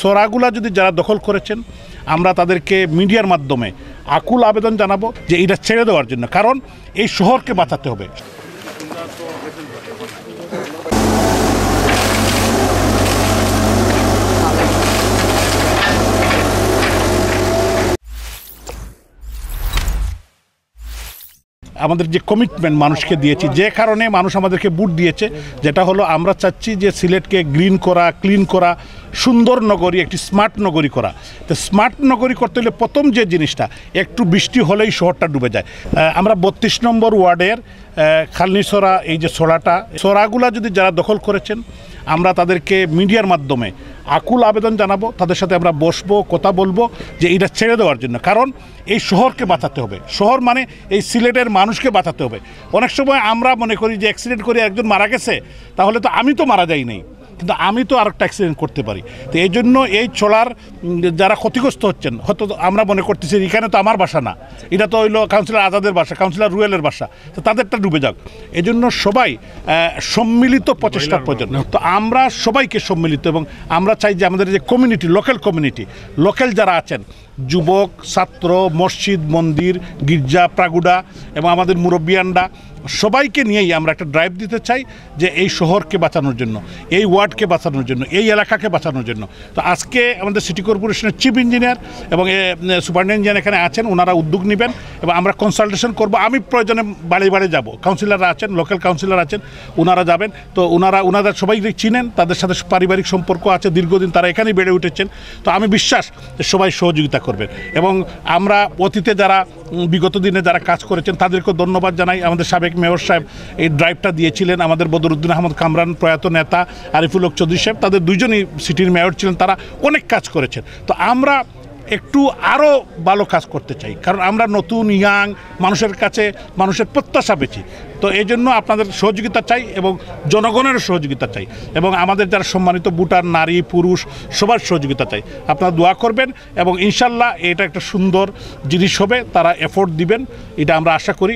সোরাগুলা যদি যারা দখল করেছেন আমরা তাদেরকে মিডিয়ার মাধ্যমে আকুল আবেদন জানাবো যে এটা ছেড়ে দেওয়ার জন্য, কারণ এই শহরকে বাঁচাতে হবে। আমাদের যে কমিটমেন্ট মানুষকে দিয়েছি, যে কারণে মানুষ আমাদেরকে ভোট দিয়েছে, যেটা হলো আমরা চাচ্ছি যে সিলেটকে গ্রিন করা, ক্লিন করা, সুন্দর নগরী, একটি স্মার্ট নগরী করা। তো স্মার্ট নগরী করতে হলে প্রথম যে জিনিসটা, একটু বৃষ্টি হলেই শহরটা ডুবে যায়। আমরা 32 নম্বর ওয়ার্ডের খালনিসরা, এই যে সোরাগুলা যদি যারা দখল করেছেন আমরা তাদেরকে মিডিয়ার মাধ্যমে আকুল আবেদন জানাবো, তাদের সাথে আমরা বসবো, কথা বলবো যে এটা ছেড়ে দেওয়ার জন্য, কারণ এই শহরকে বাঁচাতে হবে। শহর মানে এই সিলেটের মানুষকে বাঁচাতে হবে। অনেক সময় আমরা মনে করি যে অ্যাক্সিডেন্ট করে একজন মারা গেছে, তাহলে তো আমি তো মারা যাই নাই, কিন্তু আমি তো আরেকটা অ্যাক্সিডেন্ট করতে পারি। তো এই জন্য এই চলার যারা ক্ষতিগ্রস্ত হচ্ছেন, হয়তো আমরা মনে করতেছি এখানে তো আমার বাসা না, এটা তো হইলো কাউন্সিলর আজাদের বাসা, কাউন্সিলর রুয়েলের বাসা, তো তাদেরটা ডুবে যাক। এই জন্য সবাই সম্মিলিত প্রচেষ্টার প্রয়োজন। তো আমরা সবাইকে সম্মিলিত, এবং আমরা চাই যে আমাদের যে কমিউনিটি, লোকাল যারা আছেন, যুবক, ছাত্র, মসজিদ, মন্দির, গির্জা, প্রাগুডা এবং আমাদের মুরব্বিয়ানরা, সবাইকে নিয়েই আমরা একটা ড্রাইভ দিতে চাই যে এই শহরকে বাঁচানোর জন্য, এই ওয়ার্ডকে বাঁচানোর জন্য, এই এলাকাকে বাঁচানোর জন্য। তো আজকে আমাদের সিটি কর্পোরেশনের চিফ ইঞ্জিনিয়ার এবং সুপারিনটেনডেন্ট এখানে আছেন, ওনারা উদ্যোগ নেবেন এবং আমরা কনসালটেশন করব। আমি প্রয়োজনে বাড়ি যাব, কাউন্সিলররা আছেন, লোকাল কাউন্সিলর আছেন, ওনারা যাবেন। তো ওনাদের সবাইকে চিনেন, তাদের সাথে পারিবারিক সম্পর্ক আছে, দীর্ঘদিন তারা এখানেই বেড়ে উঠেছেন। তো আমি বিশ্বাস যে সবাই সহযোগিতা করবেন, এবং আমরা অতীতে যারা বিগত দিনে যারা কাজ করেছেন তাদেরকেও ধন্যবাদ জানাই। আমাদের সাবেক মেয়র সাহেব এই ড্রাইভটা দিয়েছিলেন, আমাদের বদরুদ্দিন আহমদ কামরান, প্রয়াত নেতা আরিফুল হক চৌধুরী সাহেব, তাদের দুইজনই সিটির মেয়র ছিলেন, তারা অনেক কাজ করেছেন। তো আমরা একটু আরও ভালো কাজ করতে চাই, কারণ আমরা নতুন ইয়াং মানুষের কাছে মানুষের প্রত্যাশা পেয়েছি। তো এই জন্য আপনাদের সহযোগিতা চাই এবং জনগণের সহযোগিতা চাই, এবং আমাদের যারা সম্মানিত ভোটার, নারী পুরুষ, সবার সহযোগিতা চাই। আপনারা দোয়া করবেন এবং ইনশাল্লাহ এটা একটা সুন্দর জিনিস হবে, তারা এফোর্ট দিবেন, এটা আমরা আশা করি।